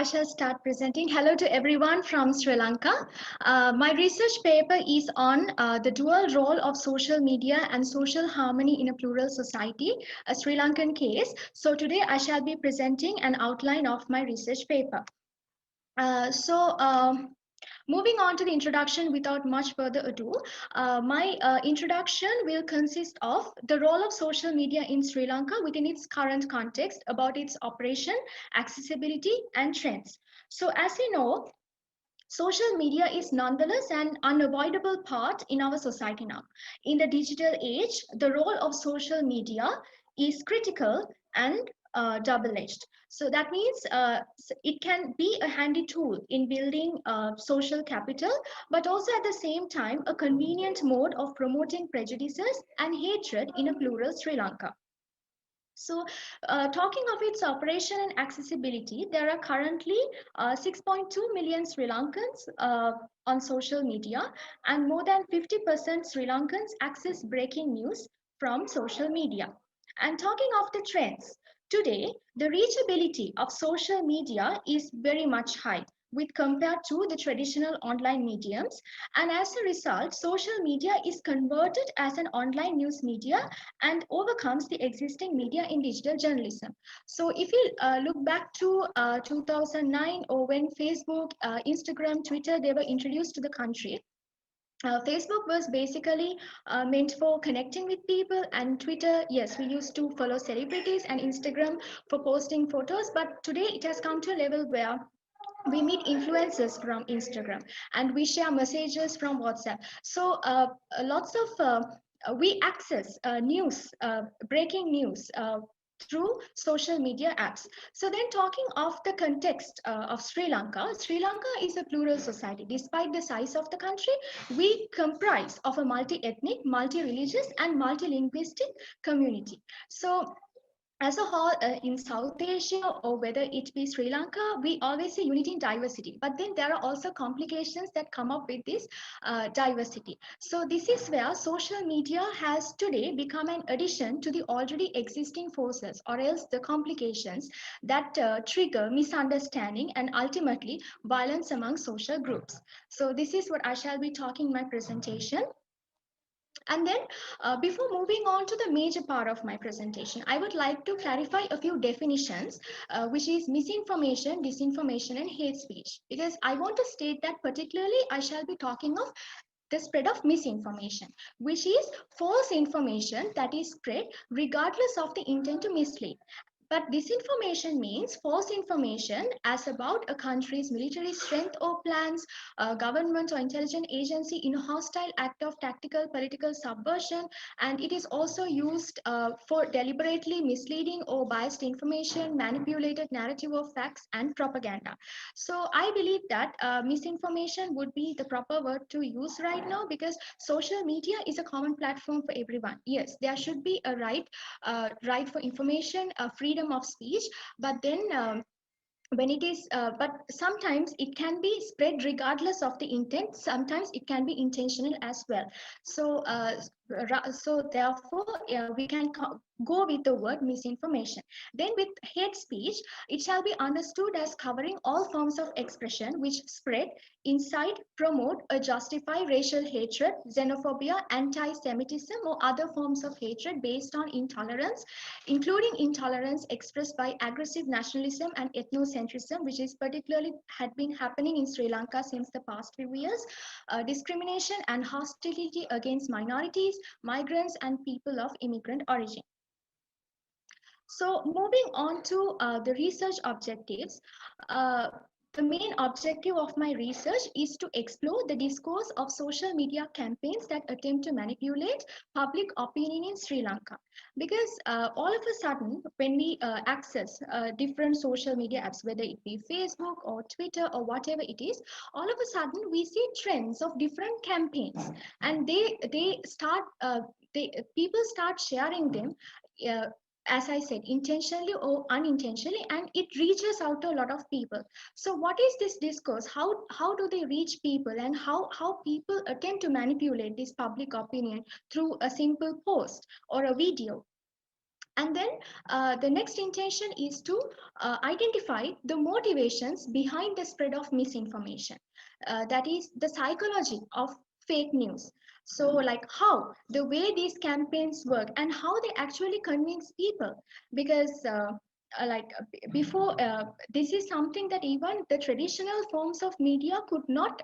I shall start presenting. Hello to everyone from Sri Lanka. My research paper is on the dual role of social media and social harmony in a plural society, a Sri Lankan case. So today I shall be presenting an outline of my research paper. Uh, so, um, Moving on to the introduction without much further ado, my introduction will consist of the role of social media in Sri Lanka within its current context, about its operation, accessibility, and trends. So, as you know, social media is nonetheless an unavoidable part in our society now. In the digital age, the role of social media is critical and double-edged. So that means it can be a handy tool in building social capital, but also at the same time a convenient mode of promoting prejudices and hatred in a plural Sri Lanka. So, talking of its operation and accessibility, there are currently 6.2 million Sri Lankans on social media, and more than 50% Sri Lankans access breaking news from social media. And talking of the trends, today the reachability of social media is very much high with compared to the traditional online mediums, and as a result social media is converted as an online news media and overcomes the existing media in digital journalism. So if you look back to 2009, or when Facebook, Instagram, Twitter, they were introduced to the country, Facebook was basically meant for connecting with people, and Twitter, yes, we used to follow celebrities, and Instagram for posting photos. But today it has come to a level where we meet influencers from Instagram and we share messages from WhatsApp. So lots of we access news, breaking news. Through social media apps. So then talking of the context of Sri Lanka is a plural society. Despite the size of the country, we comprise of a multi-ethnic, multi-religious and multi-linguistic community. So as a whole, in South Asia, or whether it be Sri Lanka, we always say unity in diversity, but then there are also complications that come up with this diversity. So this is where social media has today become an addition to the already existing forces, or else the complications that trigger misunderstanding and ultimately violence among social groups. So this is what I shall be talking in my presentation. And then, before moving on to the major part of my presentation, I would like to clarify a few definitions, which is misinformation, disinformation, and hate speech. Because I want to state that particularly I shall be talking of the spread of misinformation, which is false information that is spread regardless of the intent to mislead. But disinformation means false information as about a country's military strength or plans, a government or intelligence agency in a hostile act of tactical political subversion, and it is also used for deliberately misleading or biased information, manipulated narrative of facts, and propaganda. So I believe that misinformation would be the proper word to use right now, because social media is a common platform for everyone. Yes, there should be a right for information, freedom of speech, but then when it is but sometimes it can be spread regardless of the intent, sometimes it can be intentional as well. So so therefore we can go with the word misinformation. Then with hate speech, it shall be understood as covering all forms of expression which spread, incite, promote or justify racial hatred, xenophobia, anti-Semitism, or other forms of hatred based on intolerance, including intolerance expressed by aggressive nationalism and ethnocentrism, which is particularly had been happening in Sri Lanka since the past few years, discrimination and hostility against minorities, migrants, and people of immigrant origin. So moving on to the research objectives, uh, the main objective of my research is to explore the discourse of social media campaigns that attempt to manipulate public opinion in Sri Lanka. Because all of a sudden, when we access different social media apps, whether it be Facebook or Twitter or whatever it is, all of a sudden we see trends of different campaigns, and they start they people start sharing them. Uh, as I said, intentionally or unintentionally, and it reaches out to a lot of people. So, what is this discourse? How do they reach people, and how people attempt to manipulate this public opinion through a simple post or a video? And then the next intention is to identify the motivations behind the spread of misinformation. That is the psychology of fake news. So, like how the way these campaigns work and how they actually convince people. Because before, this is something that even the traditional forms of media could not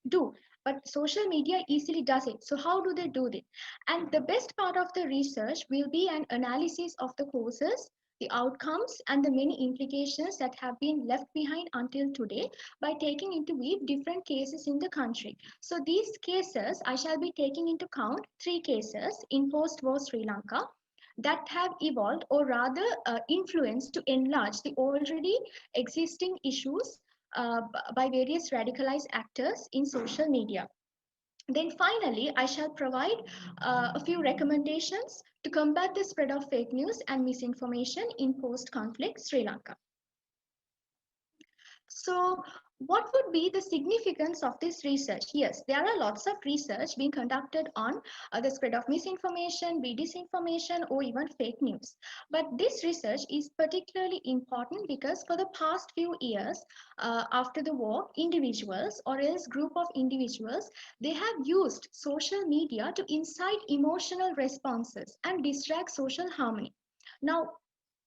do, but social media easily does it. So how do they do it? And the best part of the research will be an analysis of the causes, the outcomes, and the many implications that have been left behind until today by taking into weave different cases in the country. So these cases, I shall be taking into account three cases in post-war Sri Lanka that have evolved or rather influenced to enlarge the already existing issues by various radicalized actors in social media. Then finally, I shall provide a few recommendations to combat the spread of fake news and misinformation in post-conflict Sri Lanka. So, what would be the significance of this research? Yes, there are lots of research being conducted on the spread of misinformation, be disinformation, or even fake news. But this research is particularly important because for the past few years after the war, individuals or else group of individuals, they have used social media to incite emotional responses and distract social harmony. Now,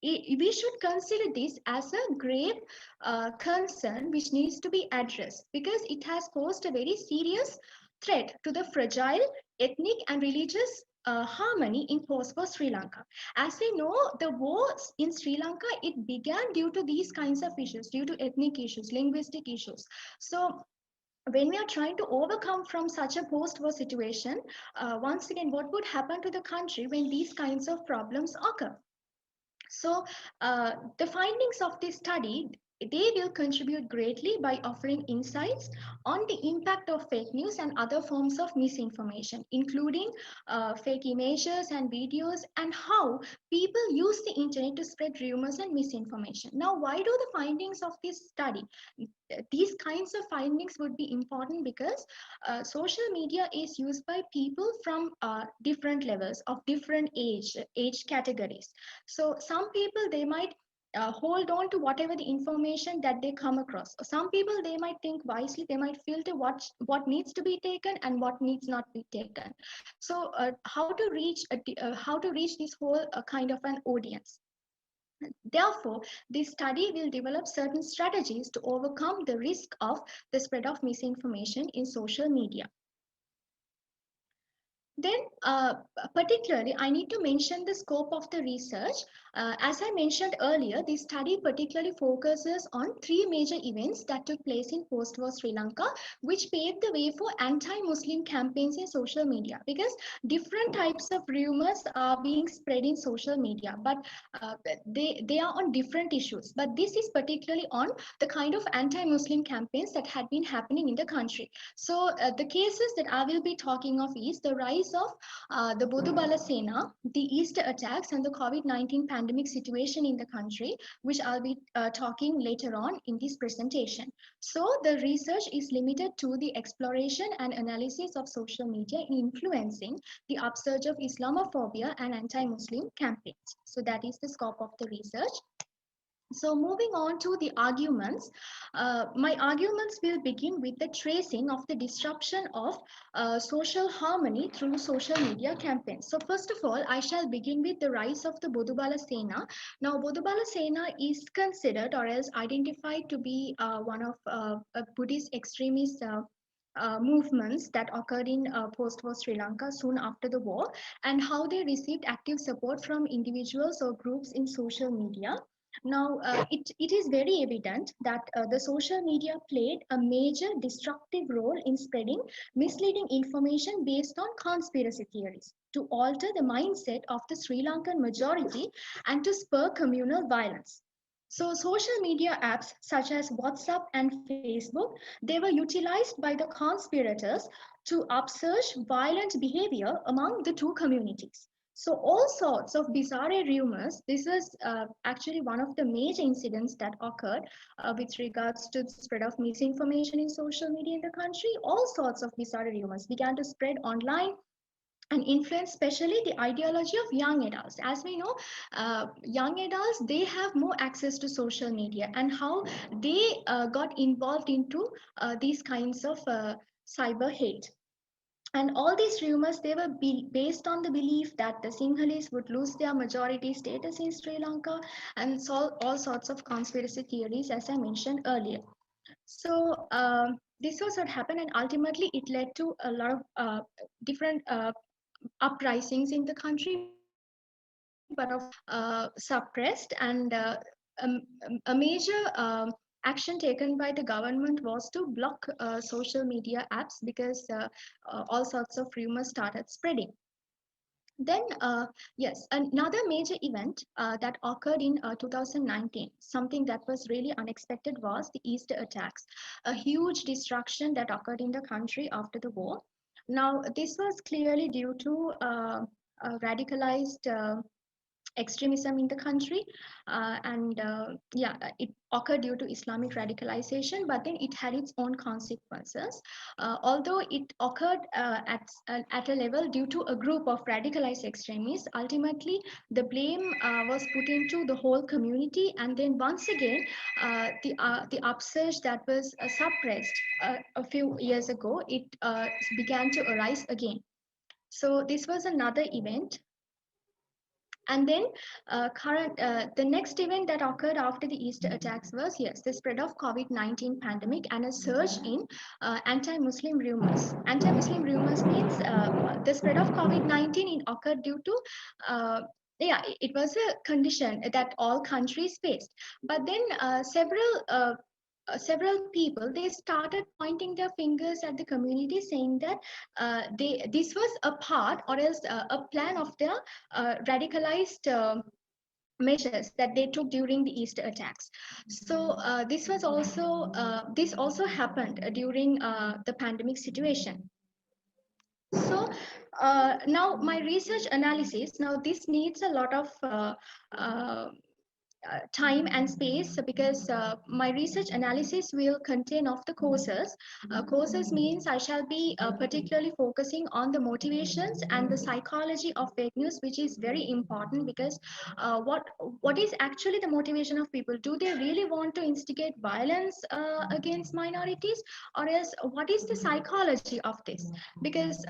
we should consider this as a grave concern which needs to be addressed because it has posed a very serious threat to the fragile ethnic and religious harmony in post-war Sri Lanka. As we know, the wars in Sri Lanka, it began due to these kinds of issues, due to ethnic issues, linguistic issues. So when we are trying to overcome from such a post-war situation, once again, what would happen to the country when these kinds of problems occur? So the findings of this study, they will contribute greatly by offering insights on the impact of fake news and other forms of misinformation, including fake images and videos and how people use the internet to spread rumors and misinformation. Now, why do the findings of this study? These kinds of findings would be important because social media is used by people from different levels of different age categories. So some people, they might hold on to whatever the information that they come across. Some people, they might think wisely, they might filter what needs to be taken and what needs not be taken. So how to reach this whole kind of an audience? Therefore, this study will develop certain strategies to overcome the risk of the spread of misinformation in social media. Then, particularly, I need to mention the scope of the research. As I mentioned earlier, this study particularly focuses on three major events that took place in post-war Sri Lanka, which paved the way for anti-Muslim campaigns in social media. Because different types of rumors are being spread in social media, but they are on different issues. But this is particularly on the kind of anti-Muslim campaigns that had been happening in the country. So the cases that I will be talking of is the rise of the Bodubala Sena, the Easter attacks, and the COVID-19 pandemic situation in the country, which I'll be talking later on in this presentation. So the research is limited to the exploration and analysis of social media in influencing the upsurge of Islamophobia and anti-Muslim campaigns. So that is the scope of the research. So moving on to the arguments, my arguments will begin with the tracing of the disruption of social harmony through social media campaigns. So first of all, I shall begin with the rise of the Bodubala Sena. Now, Bodubala Sena is considered or else identified to be one of a Buddhist extremist movements that occurred in post-war Sri Lanka soon after the war, and how they received active support from individuals or groups in social media. Now, it is very evident that the social media played a major destructive role in spreading misleading information based on conspiracy theories to alter the mindset of the Sri Lankan majority and to spur communal violence. So social media apps such as WhatsApp and Facebook, they were utilized by the conspirators to upsurge violent behavior among the two communities. So all sorts of bizarre rumors. This is actually one of the major incidents that occurred with regards to the spread of misinformation in social media in the country. All sorts of bizarre rumors began to spread online and influence especially the ideology of young adults. As we know, young adults, they have more access to social media, and how they got involved into these kinds of cyber hate. And all these rumors, they were based on the belief that the Sinhalese would lose their majority status in Sri Lanka, and all sorts of conspiracy theories, as I mentioned earlier. So this was what happened, and ultimately it led to a lot of different uprisings in the country, but of course suppressed. And a major action taken by the government was to block social media apps, because all sorts of rumors started spreading. Then, yes, another major event that occurred in 2019, something that was really unexpected, was the Easter attacks, a huge destruction that occurred in the country after the war. Now, this was clearly due to radicalized extremism in the country, and yeah, it occurred due to Islamic radicalization, but then it had its own consequences. Although it occurred at a level due to a group of radicalized extremists, ultimately the blame was put into the whole community, and then once again the upsurge that was suppressed a few years ago, it began to arise again. So this was another event. And then the next event that occurred after the Easter attacks was, yes, the spread of COVID-19 pandemic and a surge in anti-Muslim rumors. Anti-Muslim rumors means the spread of COVID-19 occurred due to yeah, it was a condition that all countries faced. But then several people, they started pointing their fingers at the community, saying that this was a part, or else a plan of their radicalized measures that they took during the Easter attacks. So this also happened during the pandemic situation. So now my research analysis, now this needs a lot of uh, time and space, because my research analysis will contain of the causes. Causes means I shall be particularly focusing on the motivations and the psychology of fake news, which is very important, because what is actually the motivation of people? Do they really want to instigate violence against minorities, or else what is the psychology of this? Because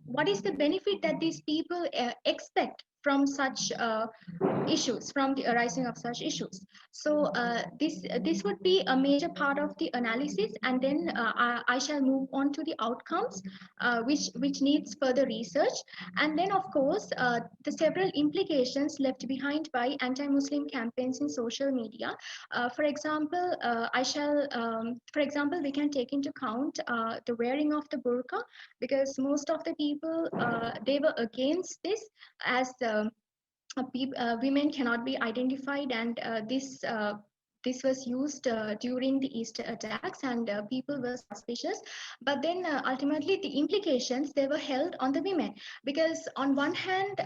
what is the benefit that these people expect from such issues, from the arising of such issues? So this would be a major part of the analysis, and then I shall move on to the outcomes, which needs further research. And then of course the several implications left behind by anti-Muslim campaigns in social media. For example, for example, we can take into account the wearing of the burqa, because most of the people, they were against this, as women cannot be identified, and this was used during the Easter attacks, and people were suspicious. But then ultimately the implications, they were held on the women, because on one hand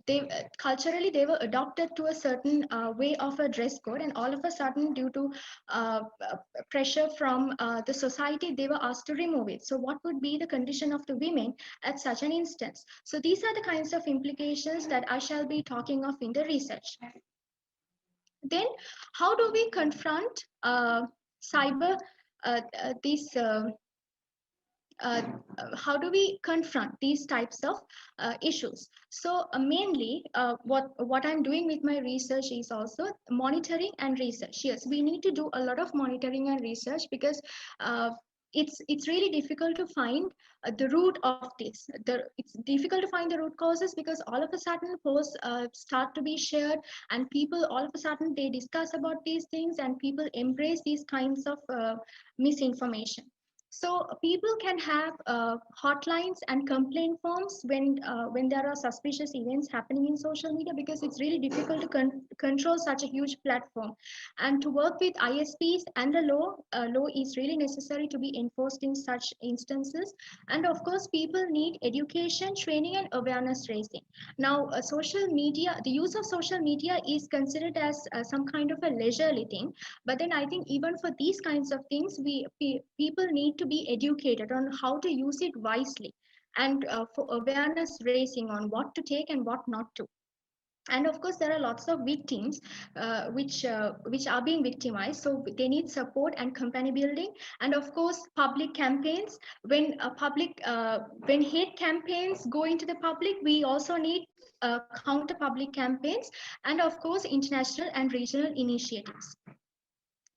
they culturally they were adopted to a certain way of a dress code, and all of a sudden, due to uh, uh, pressure from the society, they were asked to remove it. So what would be the condition of the women at such an instance? So these are the kinds of implications that I shall be talking of in the research. Then, how do we confront cyber, these uh, how do we confront these types of issues? So mainly what I'm doing with my research is also monitoring and research. Yes, we need to do a lot of monitoring and research, because uh, it's really difficult to find the root of this. It's difficult to find the root causes, because all of a sudden posts start to be shared, and people all of a sudden they discuss about these things, and people embrace these kinds of misinformation. So people can have hotlines and complaint forms when there are suspicious events happening in social media, because it's really difficult to control such a huge platform. And to work with ISPs and the law is really necessary to be enforced in such instances. And of course, people need education, training, and awareness raising. Now, social media, the use of social media is considered as some kind of a leisurely thing, but then I think even for these kinds of things, people need to be educated on how to use it wisely. and for awareness raising on what to take and what not to. And of course there are lots of victims which are being victimized, so they need support and company building. And of course public campaigns, when when hate campaigns go into the public, we also need counter public campaigns, and of course international and regional initiatives.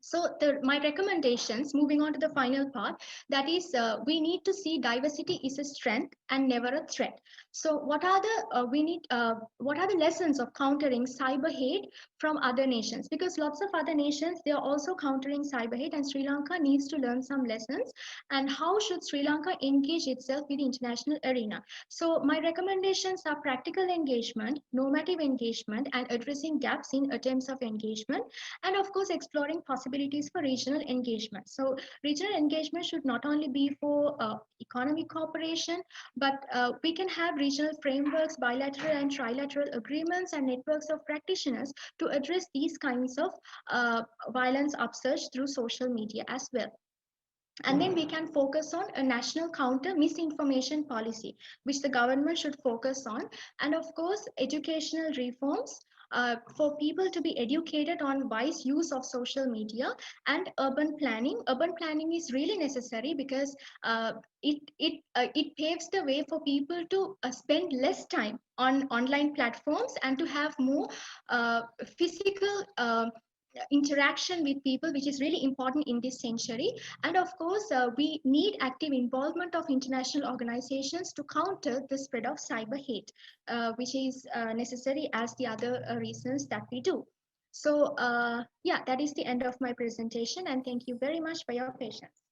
So my recommendations, moving on to the final part, that is, we need to see diversity is a strength and never a threat. So what are the lessons of countering cyber hate from other nations? Because lots of other nations, they are also countering cyber hate, and Sri Lanka needs to learn some lessons. And how should Sri Lanka engage itself with the international arena? So my recommendations are practical engagement, normative engagement, and addressing gaps in attempts of engagement, and of course exploring possibilities for regional engagement. So regional engagement should not only be for economic cooperation, but we can have regional frameworks, bilateral and trilateral agreements, and networks of practitioners to address these kinds of violence upsurge through social media as well. And then we can focus on a national counter misinformation policy, which the government should focus on. And of course educational reforms, for people to be educated on wise use of social media. And urban planning is really necessary, because it paves the way for people to spend less time on online platforms and to have more physical interaction with people, which is really important in this century. And of course we need active involvement of international organizations to counter the spread of cyber hate, which is necessary as the other reasons that we do. So yeah, that is the end of my presentation, and thank you very much for your patience.